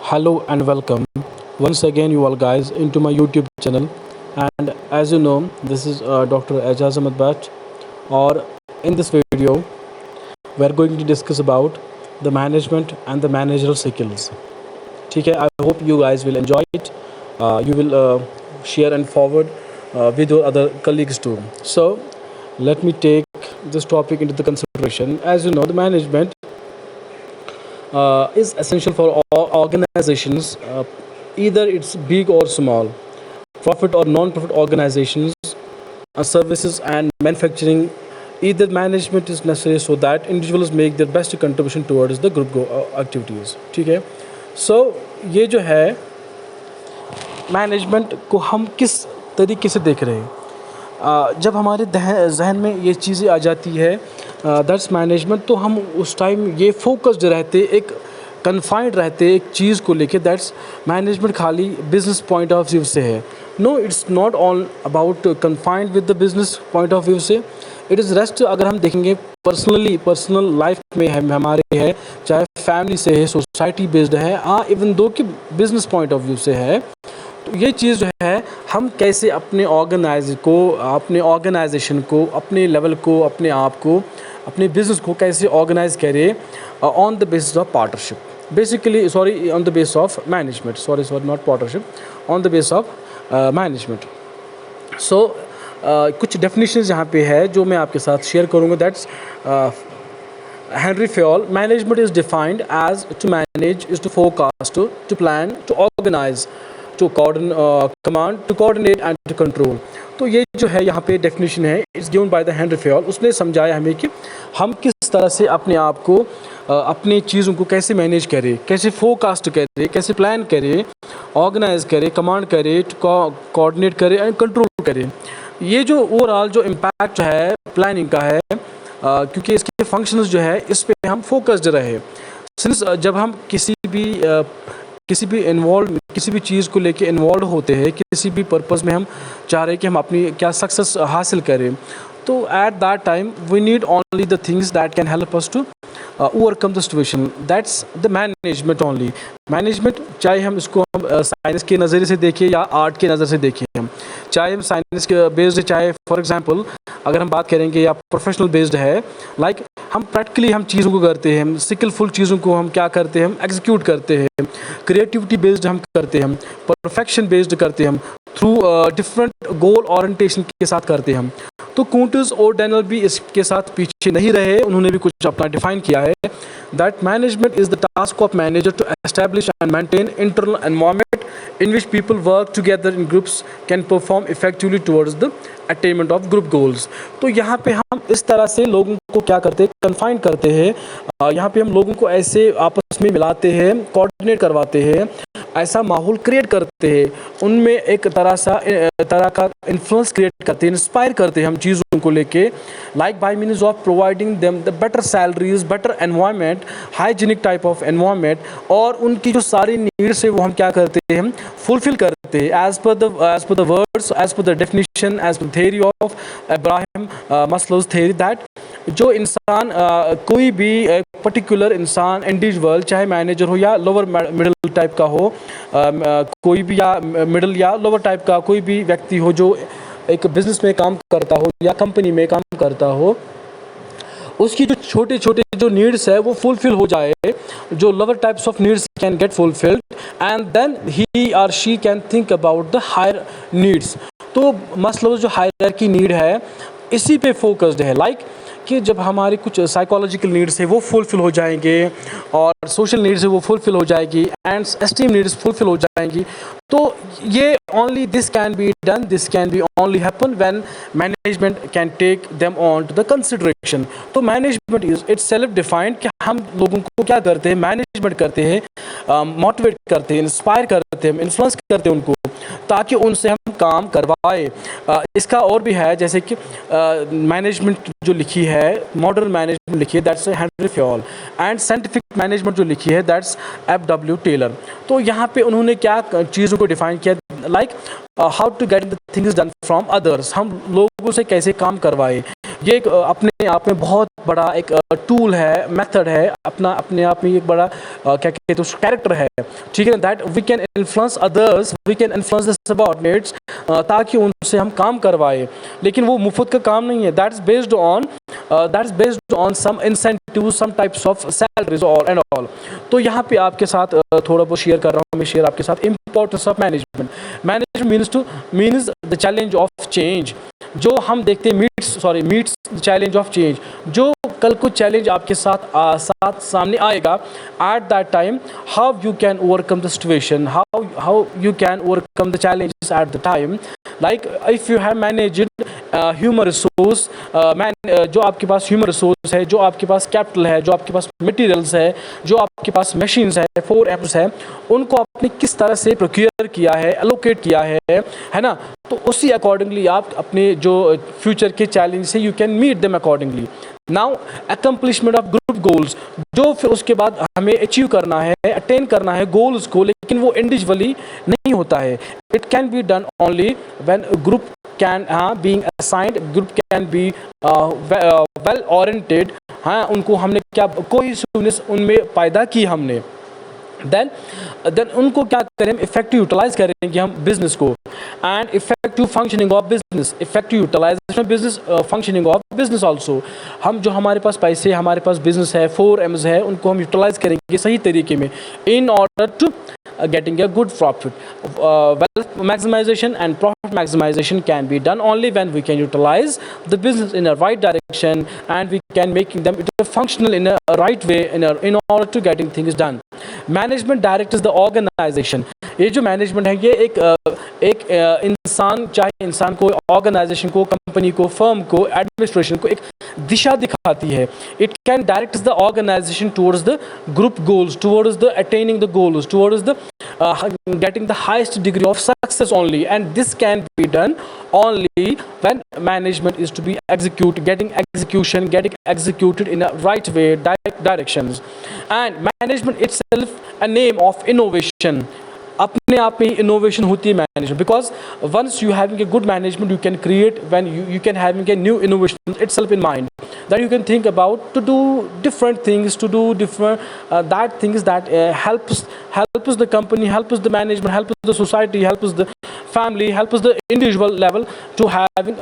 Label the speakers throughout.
Speaker 1: Hello and welcome once again, you all guys, into my YouTube channel. And as you know, this is Dr. Ajaz Ahmed Bhatt. Or in this video, we are going to discuss about the management and the managerial skills. ठीक है, I hope you guys will enjoy it. You will share and forward with your other colleagues too. So let me take this topic into the consideration. As you know, the management is essential for all organizations, either it's big or small, profit or non-profit organizations, services and manufacturing. Either management is necessary so that individuals make their best contribution towards the group activities. ठीक है, so ये जो है management को हम किस तरीके से देख रहे हैं, जब हमारे जहन में ये चीज़ें आ जाती है दैट्स मैनेजमेंट, तो हम उस टाइम ये फोकस्ड रहते, एक कन्फाइंड रहते एक चीज़ को लेके, दैट्स मैनेजमेंट खाली बिजनेस पॉइंट ऑफ व्यू से है. No, it's not all about confined with the business point of view से. It is rest. अगर हम देखेंगे पर्सनल लाइफ में है, हमारे है, चाहे फैमिली से है, सोसाइटी बेस्ड है, इवन दो कि बिजनेस पॉइंट ऑफ व्यू से है, तो ये चीज़ जो है हम कैसे अपने अपने ऑर्गेनाइजेशन को, अपने लेवल को, अपने आप को, अपने बिज़नेस को कैसे ऑर्गेनाइज करें on the basis of partnership, basically on the base of management, not partnership, on the base of management. So कुछ डेफिनेशंस यहाँ पे है जो मैं आपके साथ शेयर करूँगा. That's Henry Fayol. Management is defined as to manage is to forecast, to plan, to organize, to command, to coordinate and to control. तो ये जो है यहाँ पे डेफिनेशन है, it's given by the Henry Fayol. उसने समझाया हमें कि हम किस तरह से अपने आप को, अपनी चीज़ों को कैसे मैनेज करें, कैसे फोरकास्ट करें, कैसे प्लान करें, ऑर्गेनाइज करें, कमांड करें, कोऑर्डिनेट करें एंड कंट्रोल करें. ये जो ओवरऑल जो इम्पैक्ट है प्लानिंग का है, क्योंकि इसके फंक्शंस जो है इस पे हम फोकस्ड रहे. सिंस जब हम किसी भी चीज़ को लेके इन्वॉल्व होते हैं, किसी भी पर्पस में हम चाह रहे हैं कि हम अपनी क्या सक्सेस हासिल करें, तो at that time we need only the things that can help us to overcome the situation. That's the management only. Management चाहे हम इसको साइंस के नज़रिए से देखें या आर्ट के नज़र से देखें, हम चाहे हम साइंस के बेस्ड, चाहे फॉर एग्जांपल अगर हम बात करेंगे या प्रोफेशनल बेस्ड है, लाइक हम प्रैक्टिकली हम चीज़ों को करते हैं, हम स्किलफुल चीज़ों को हम क्या करते हैं, हम एग्जीक्यूट करते हैं, क्रिएटिविटी बेस्ड हम करते हैं, हम परफेक्शन बेस्ड करते हैं, हम थ्रू डिफरेंट गोल ओरिएंटेशन के साथ करते हैं हम. तो कूंटर्स और डैनियल भी इसके साथ पीछे नहीं रहे, उन्होंने भी कुछ अपना डिफाइन किया है. That management is the task of manager to establish and maintain internal environment in which people work together in groups can perform effectively towards the attainment of group goals. तो यहाँ पे हम इस तरह से लोगों को क्या करते हैं, कन्फाइन करते हैं. यहाँ पे हम लोगों को ऐसे आपस में मिलाते हैं, कोऑर्डिनेट करवाते हैं, ऐसा माहौल क्रिएट करते हैं, उनमें एक तरह का इन्फ्लुएंस क्रिएट करते हैं, इंस्पायर करते हैं हम चीज़ों को लेके, like bye means of providing them the better salaries, better environment, hygienic type of environment, और उनकी जो सारी नीड्स है वो हम क्या करते हैं, हम फुलफिल करते हैं as per the words, as per the definition, as per theory of Abraham Maslow's theory. That जो इंसान कोई भी पर्टिकुलर इंसान, इंडिविजुअल, चाहे मैनेजर हो या लोअर मिडिल टाइप का हो, कोई भी या मिडिल या लोअर टाइप का कोई भी व्यक्ति हो जो एक बिजनेस में काम करता हो या कंपनी में काम करता हो, उसकी जो छोटे छोटे जो नीड्स है वो फुलफिल हो जाए, जो lower types of needs can get fulfilled, and then he और she can think about the higher needs. तो मसला जो हायरार्की नीड है इसी पे फोकस्ड है, लाइक कि जब हमारी कुछ साइकोलॉजिकल नीड्स है वो फुलफिल हो जाएंगे, और सोशल नीड्स है वो फुलफिल हो जाएगी, एंड एस्टीम नीड्स फुलफिल हो जाएंगी. तो ये only this can be done, this can be only happen when management can take them on to the consideration. तो management is itself defined कि हम लोगों को क्या करते हैं, मैनेजमेंट करते हैं, मोटिवेट करते हैं, इंस्पायर करते हैं, इन्फ्लुएंस करते हैं उनको, ताकि उनसे हम काम करवाए. इसका और भी है, जैसे कि मैनेजमेंट जो लिखी है, मॉडर्न मैनेजमेंट लिखी है, that's Henry Fayol, and scientific management जो लिखी है दैट्स F.W. टेलर. तो यहाँ पे उन्होंने क्या चीज़ों को डिफाइन किया, like how to get the things done from others, हम लोगों से कैसे काम करवाए, ये एक अपने आप में बहुत बड़ा एक टूल है, मेथड है, अपने आप में एक बड़ा क्या कहते हैं उस कैरेक्टर है, ठीक है ना, that we can influence others, we can influence the subordinates, ताकि उनसे हम काम करवाए। लेकिन वो मुफ्त का काम नहीं है, that's based on some incentive, some types of salaries और एंड ऑल। तो यहाँ पे आपके साथ थोड़ा बहुत शेयर कर रहा हूँ, मैं शेयर आपके साथ importance of management. Management means the challenge of change. जो हम देखते हैं मीट्स चैलेंज ऑफ चेंज। जो कल को चैलेंज आपके साथ सामने आएगा, eight that time how you can overcome the situation, how you can overcome the challenges at the time. Like if you have managed human resource, जो आपके पास ह्यूमन रिसोर्स है, जो आपके पास कैपिटल है, जो आपके पास मटेरियल्स है, जो आपके पास मशीन्स है, 4Ms है, उनको आपने किस तरह से प्रोक्योर किया है, एलोकेट किया है ना, तो उसी अकॉर्डिंगली आप अपने जो फ्यूचर के चैलेंज से you can meet them accordingly. Now accomplishment of group goals, जो फिर उसके बाद हमें अचीव करना है, अटेन करना है गोल्स को, लेकिन वो इंडिविजुअली नहीं होता है। It can be done only when group can being assigned, group can be well oriented. हाँ, उनको हमने क्या कोहेसिवनेस उनमें पैदा की हमने, देन उनको क्या करें, इफेक्टिव यूटिलाइज करेंगे हम बिजनेस को, and effective functioning of business, effective utilization of business, functioning of business also. हम जो हमारे पास पैसे, हमारे पास बिजनेस है, 4Ms है, उनको हम यूटिलाइज करेंगे सही तरीके में, in order to getting a good profit. Wealth maximization and profit maximization can be done only when we can utilize the business in a right direction, and we can making them functional in a right way in order to getting things done. Management directs the organization. ये जो management है, ये एक इंसान, चाहे इंसान को, organisation को, कंपनी को, फर्म को, एडमिनिस्ट्रेशन को एक दिशा दिखाती है। It can direct the organization towards the group goals, towards the attaining the goals, towards the getting the highest degree of success only, and this can be done only when management is to be getting executed in a right way, directions. And management itself a name of innovation. अपने आप में innovation होती है management, because once you having a good management you can create, when you can having a new innovation itself in mind, that you can think about to do different things, to do different that things that helps the company, helps the management, helps the society, helps the family, helps the individual level to having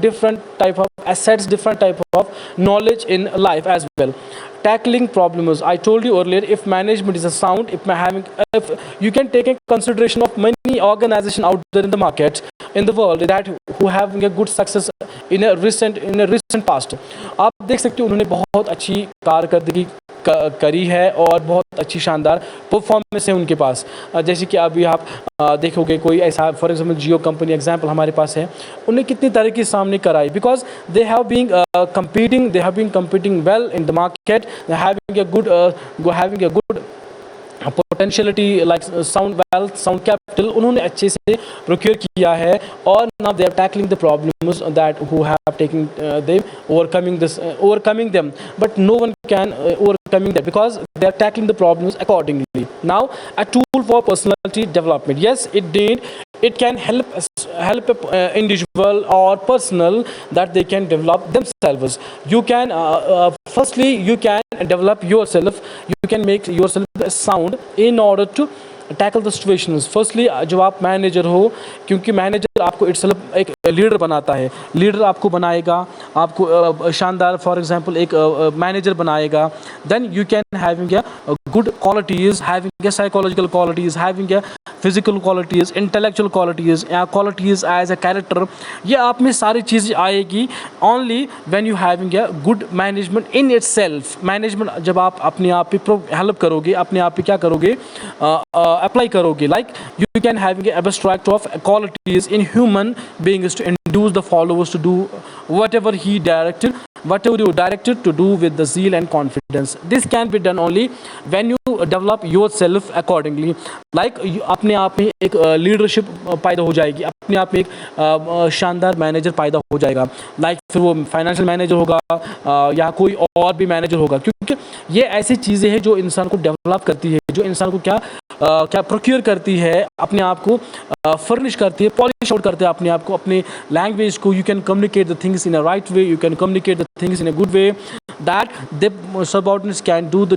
Speaker 1: different type of assets, different type of knowledge in life as well. Tackling problems, I told you earlier, if management is a sound, if you can take in consideration of many organizations out there in the market, in the world, that who having a good success in a recent past. आप देख सकते हो उन्होंने बहुत अच्छी कारकर्दगी करी है और बहुत अच्छी शानदार परफॉर्मेंस है उनके पास। जैसे कि अभी आप देखोगे कोई ऐसा, for example Jio company example हमारे पास है, उन्हें कितनी तरह की सामने कराई, because they have been competing well in the market, having a good potentiality, like sound wealth, sound capital उन्होंने अच्छे से प्रोक्योर किया है, और now they are tackling the problems that who have taking them, overcoming them, but no one can overcoming that because they are tackling the problems accordingly. Now a tool for personality development, yes, it can help a individual or personal that they can develop themselves. You can firstly you can develop yourself, you can make yourself sound in order to tackle the situations. Firstly जब आप manager हो, क्योंकि manager आपको itself एक leader बनाता है, leader आपको बनाएगा, आपको शानदार फॉर एग्जांपल एक मैनेजर बनाएगा, then you can having a good qualities, having a psychological qualities, having a physical qualities, intellectual qualities, qualities as a character, ये आप में सारी चीज़ें आएगी only when you having a good management in itself. Management जब आप अपने आप पे हेल्प करोगे, अपने आप पे क्या करोगे, apply karoge, like you can having an abstract of qualities in human beings to induce the followers to do whatever he directed whatever you directed to do with the zeal and confidence. This can be done only when you develop yourself accordingly. Like अपने आप में एक leadership पैदा हो जाएगी, अपने आप में एक शानदार मैनेजर पैदा हो जाएगा. लाइक फिर वो फाइनेंशियल मैनेजर होगा या कोई और भी मैनेजर होगा, क्योंकि ये ऐसी चीज़ें हैं जो इंसान को डेवलप करती है, जो इंसान को क्या प्रोक्योर करती है, अपने आप को फर्निश करती है, पॉलिश आउट करते हैं अपने आप को, अपने लैंग्वेज को. You can communicate the things in a right way, you can communicate the things in a good way, that the subordinates can do the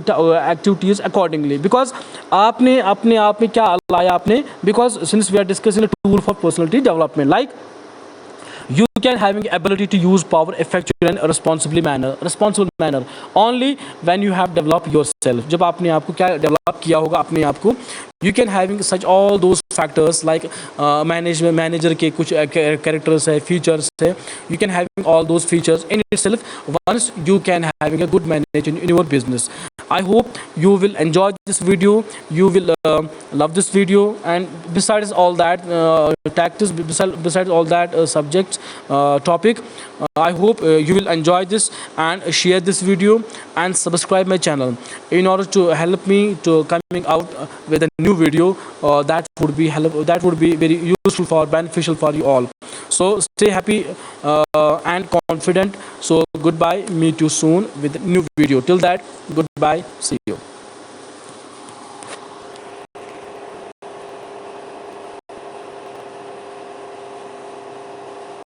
Speaker 1: activities accordingly. Because आपने अपने आप में क्या लाया आपने, because since we are discussing a tool for personality development, like you can having ability to use power effectively and responsible manner only when you have developed yourself. जब आपने आपको क्या डेवलप किया होगा अपने आप को, you can having such all those factors like management manager के कुछ characters है, features है, you can having all those features in itself once you can having a good manager in your business. I hope you will enjoy this video, you will love this video, and besides all that tactics, besides all that subjects topic, I hope you will enjoy this and share this video and subscribe my channel in order to help me to coming out with a new video that would be very useful for beneficial for you all. So stay happy and confident. So goodbye, meet you soon with a new video. Till that, goodbye, see you.